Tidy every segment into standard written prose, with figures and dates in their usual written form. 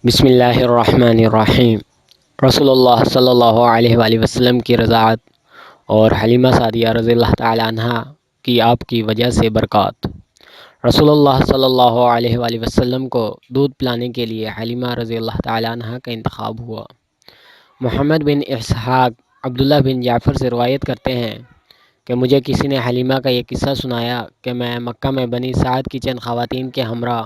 بسم الرحمن الرحیم۔ رسول اللہ صلی اللہ علیہ وآلہ وسلم کی رضاعت اور حلیمہ سعدیہ رضی اللہ تعالی عنہ کی آپ کی وجہ سے برکات۔ رسول اللہ صلی اللہ علیہ وآلہ وسلم کو دودھ پلانے کے لیے حلیمہ رضی اللہ تعالی عنہ کا انتخاب ہوا۔ محمد بن اسحاق عبداللہ بن جعفر سے روایت کرتے ہیں کہ مجھے کسی نے حلیمہ کا یہ قصہ سنایا کہ میں مکہ میں بنی سعد کی چند خواتین کے ہمراہ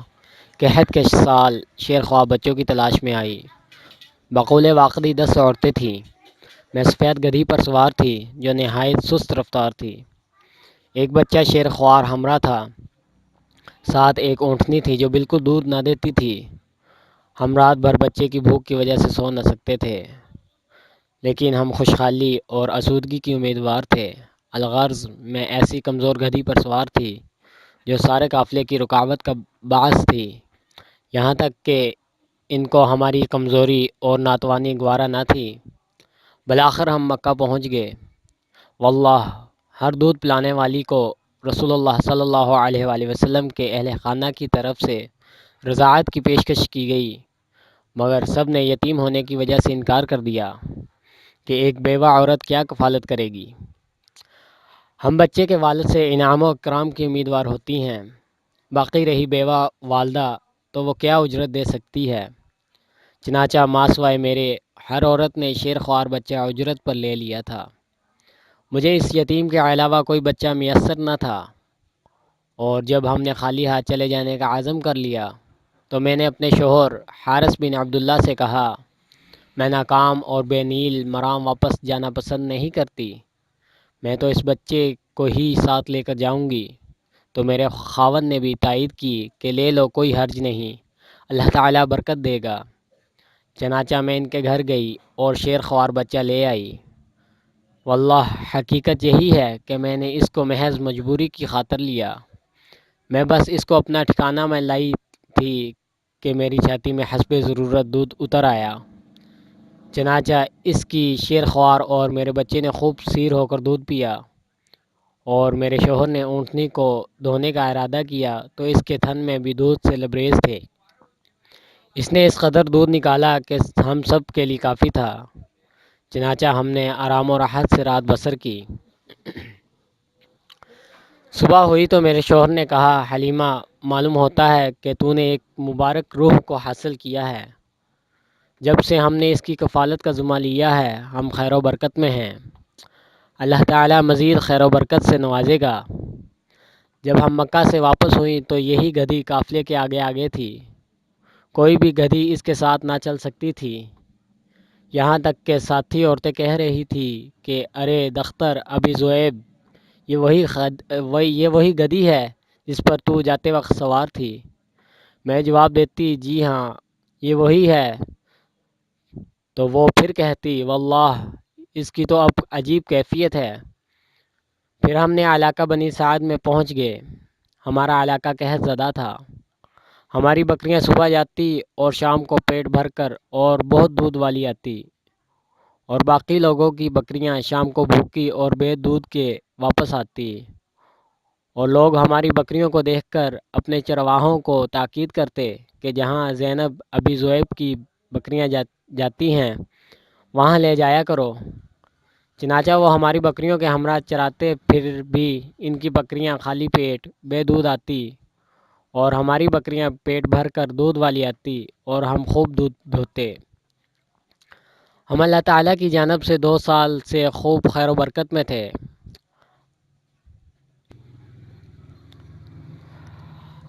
قحط کے سال شیر خواہ بچوں کی تلاش میں آئی۔ بقول واقعی 10 عورتیں تھیں۔ میں سفید گدھی پر سوار تھی جو نہایت سست رفتار تھی۔ ایک بچہ شیر خوار ہمراہ تھا، ساتھ ایک اونٹنی تھی جو بالکل دودھ نہ دیتی تھی۔ ہم رات بھر بچے کی بھوک کی وجہ سے سو نہ سکتے تھے، لیکن ہم خوشحالی اور آسودگی کی امیدوار تھے۔ الغرض میں ایسی کمزور گدھی پر سوار تھی جو سارے قافلے کی رکاوٹ کا باعث تھی، یہاں تک کہ ان کو ہماری کمزوری اور ناتوانی گوارا نہ تھی۔ بالآخر ہم مکہ پہنچ گئے۔ واللہ ہر دودھ پلانے والی کو رسول اللہ صلی اللہ علیہ وآلہ وسلم کے اہل خانہ کی طرف سے رضاعت کی پیشکش کی گئی، مگر سب نے یتیم ہونے کی وجہ سے انکار کر دیا کہ ایک بیوہ عورت کیا کفالت کرے گی۔ ہم بچے کے والد سے انعام و اکرام کی امیدوار ہوتی ہیں، باقی رہی بیوہ والدہ تو وہ کیا اجرت دے سکتی ہے۔ چنانچہ ماں سوائے میرے ہر عورت نے شیر خوار بچہ اجرت پر لے لیا تھا۔ مجھے اس یتیم کے علاوہ کوئی بچہ میسر نہ تھا، اور جب ہم نے خالی ہاتھ چلے جانے کا عزم کر لیا تو میں نے اپنے شوہر حارث بن عبداللہ سے کہا، میں ناکام اور بے نیل مرام واپس جانا پسند نہیں کرتی، میں تو اس بچے کو ہی ساتھ لے کر جاؤں گی۔ تو میرے خاوند نے بھی تائید کی کہ لے لو، کوئی حرج نہیں، اللہ تعالیٰ برکت دے گا۔ چنانچہ میں ان کے گھر گئی اور شیر خوار بچہ لے آئی۔ واللہ حقیقت یہی ہے کہ میں نے اس کو محض مجبوری کی خاطر لیا۔ میں بس اس کو اپنا ٹھکانہ میں لائی تھی کہ میری چھاتی میں حسب ضرورت دودھ اتر آیا۔ چنانچہ اس کی شیر خوار اور میرے بچے نے خوب سیر ہو کر دودھ پیا، اور میرے شوہر نے اونٹنی کو دھونے کا ارادہ کیا تو اس کے تھن میں بھی دودھ سے لبریز تھے۔ اس نے اس قدر دودھ نکالا کہ ہم سب کے لیے کافی تھا۔ چنانچہ ہم نے آرام و راحت سے رات بسر کی۔ صبح ہوئی تو میرے شوہر نے کہا، حلیمہ، معلوم ہوتا ہے کہ تو نے ایک مبارک روح کو حاصل کیا ہے۔ جب سے ہم نے اس کی کفالت کا ذمہ لیا ہے ہم خیر و برکت میں ہیں، اللہ تعالیٰ مزید خیر و برکت سے نوازے گا۔ جب ہم مکہ سے واپس ہوئیں تو یہی گدھی قافلے کے آگے آگے تھی، کوئی بھی گدھی اس کے ساتھ نہ چل سکتی تھی، یہاں تک کہ ساتھی عورتیں کہہ رہی تھی کہ ارے دختر ابی ذؤیب، یہ وہی گدھی ہے جس پر تو جاتے وقت سوار تھی۔ میں جواب دیتی، جی ہاں یہ وہی ہے، تو وہ پھر کہتی، واللہ اس کی تو اب عجیب کیفیت ہے۔ پھر ہم نے علاقہ بنی سعد میں پہنچ گئے۔ ہمارا علاقہ قحط زدہ تھا۔ ہماری بکریاں صبح جاتی اور شام کو پیٹ بھر کر اور بہت دودھ والی آتی، اور باقی لوگوں کی بکریاں شام کو بھوکی اور بے دودھ کے واپس آتی، اور لوگ ہماری بکریوں کو دیکھ کر اپنے چرواہوں کو تاکید کرتے کہ جہاں زینب ابی ذؤیب کی بکریاں جاتی ہیں وہاں لے جایا کرو۔ چنانچہ وہ ہماری بکریوں کے ہمراہ چراتے، پھر بھی ان کی بکریاں خالی پیٹ بے دودھ آتی اور ہماری بکریاں پیٹ بھر کر دودھ والی آتی اور ہم خوب دودھ دھوتے۔ ہم اللہ تعالیٰ کی جانب سے 2 سال سے خوب خیر و برکت میں تھے۔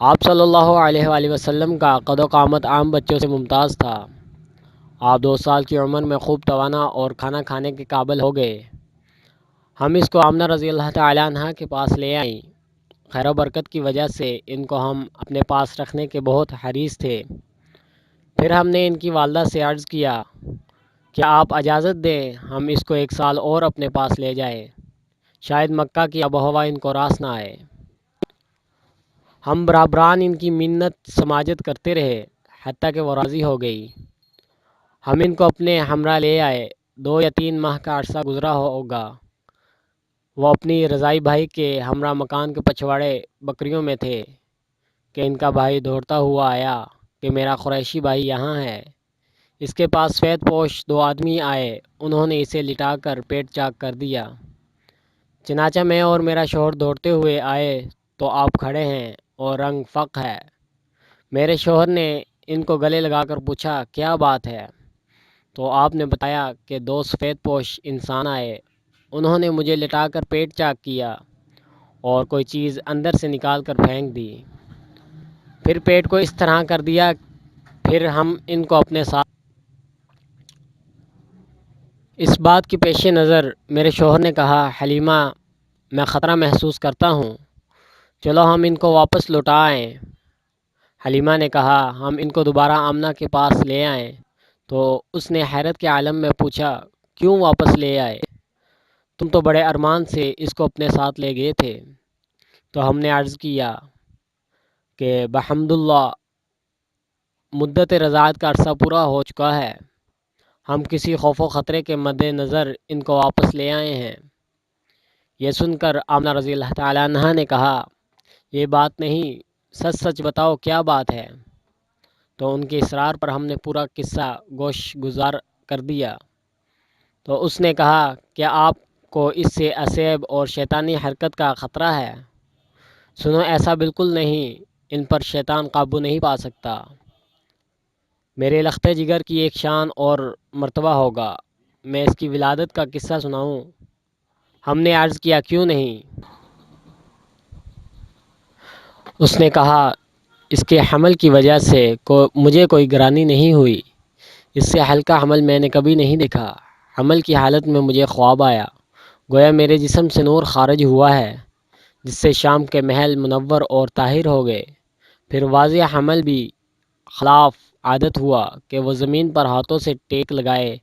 آپ صلی اللہ علیہ وآلہ وسلم کا قد و قامت عام بچوں سے ممتاز تھا۔ آپ 2 سال کی عمر میں خوب توانا اور کھانا کھانے کے قابل ہو گئے۔ ہم اس کو آمنہ رضی اللہ تعالیٰ عنہ کے پاس لے آئیں۔ خیر و برکت کی وجہ سے ان کو ہم اپنے پاس رکھنے کے بہت حریص تھے۔ پھر ہم نے ان کی والدہ سے عرض کیا، کیا آپ اجازت دیں ہم اس کو 1 سال اور اپنے پاس لے جائیں، شاید مکہ کی آب و ہوا ان کو راس نہ آئے۔ ہم برابران ان کی منت سماجت کرتے رہے حتیٰ کہ وہ راضی ہو گئی۔ ہم ان کو اپنے ہمراہ لے آئے۔ 2 یا 3 ماہ کا عرصہ گزرا ہوگا۔ وہ اپنی رضائی بھائی کے ہمراہ مکان کے پچھواڑے بکریوں میں تھے کہ ان کا بھائی دوڑتا ہوا آیا کہ میرا قریشی بھائی یہاں ہے۔ اس کے پاس سفید پوش دو آدمی آئے، انہوں نے اسے لٹا کر پیٹ چاک کر دیا۔ چنانچہ میں اور میرا شوہر دوڑتے ہوئے آئے تو آپ کھڑے ہیں اور رنگ فق ہے۔ میرے شوہر نے ان کو گلے لگا کر پوچھا کیا بات ہے؟ تو آپ نے بتایا کہ دو سفید پوش انسان آئے، انہوں نے مجھے لٹا کر پیٹ چاک کیا اور کوئی چیز اندر سے نکال کر پھینک دی، پھر پیٹ کو اس طرح کر دیا۔ پھر ہم ان کو اپنے ساتھ۔ اس بات کی پیش نظر میرے شوہر نے کہا حلیمہ میں خطرہ محسوس کرتا ہوں، چلو ہم ان کو واپس لوٹا آئیں۔ حلیمہ نے کہا ہم ان کو دوبارہ آمنہ کے پاس لے آئیں تو اس نے حیرت کے عالم میں پوچھا کیوں واپس لے آئے؟ تم تو بڑے ارمان سے اس کو اپنے ساتھ لے گئے تھے۔ تو ہم نے عرض کیا کہ بحمد اللہ مدت رضاعت کا عرصہ پورا ہو چکا ہے، ہم کسی خوف و خطرے کے مد نظر ان کو واپس لے آئے ہیں۔ یہ سن کر آمنہ رضی اللہ تعالیٰ عنہا نے کہا یہ بات نہیں، سچ سچ بتاؤ کیا بات ہے؟ تو ان کے اصرار پر ہم نے پورا قصہ گوش گزار کر دیا۔ تو اس نے کہا کیا آپ کو اس سے اسیب اور شیطانی حرکت کا خطرہ ہے؟ سنو ایسا بالکل نہیں، ان پر شیطان قابو نہیں پا سکتا۔ میرے لخت جگر کی ایک شان اور مرتبہ ہوگا، میں اس کی ولادت کا قصہ سناؤں؟ ہم نے عرض کیا کیوں نہیں؟ اس نے کہا اس کے حمل کی وجہ سے مجھے کوئی گرانی نہیں ہوئی، اس سے ہلکا حمل میں نے کبھی نہیں دیکھا۔ حمل کی حالت میں مجھے خواب آیا، گویا میرے جسم سے نور خارج ہوا ہے جس سے شام کے محل منور اور طاہر ہو گئے۔ پھر واضح حمل بھی خلاف عادت ہوا کہ وہ زمین پر ہاتھوں سے ٹیک لگائے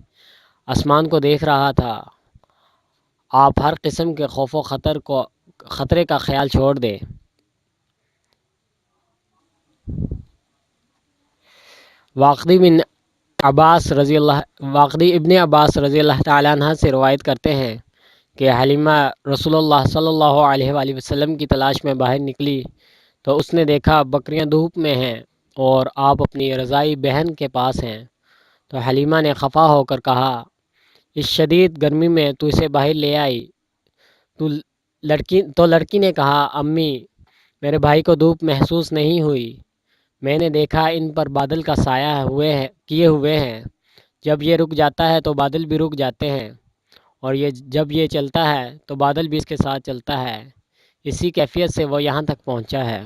آسمان کو دیکھ رہا تھا۔ آپ ہر قسم کے خوف و خطرے کا خیال چھوڑ دیں۔ واقدی ابن عباس رضی اللہ تعالیٰ عنہ سے روایت کرتے ہیں کہ حلیمہ رسول اللہ صلی اللہ علیہ وآلہ وسلم کی تلاش میں باہر نکلی تو اس نے دیکھا بکریاں دھوپ میں ہیں اور آپ اپنی رضائی بہن کے پاس ہیں۔ تو حلیمہ نے خفا ہو کر کہا اس شدید گرمی میں تو اسے باہر لے آئی؟ لڑکی نے کہا امی میرے بھائی کو دھوپ محسوس نہیں ہوئی، میں نے دیکھا ان پر بادل کا سایہ کیے ہوئے ہیں، جب یہ رک جاتا ہے تو بادل بھی رک جاتے ہیں اور جب یہ چلتا ہے تو بادل بھی اس کے ساتھ چلتا ہے، اسی کیفیت سے وہ یہاں تک پہنچا ہے۔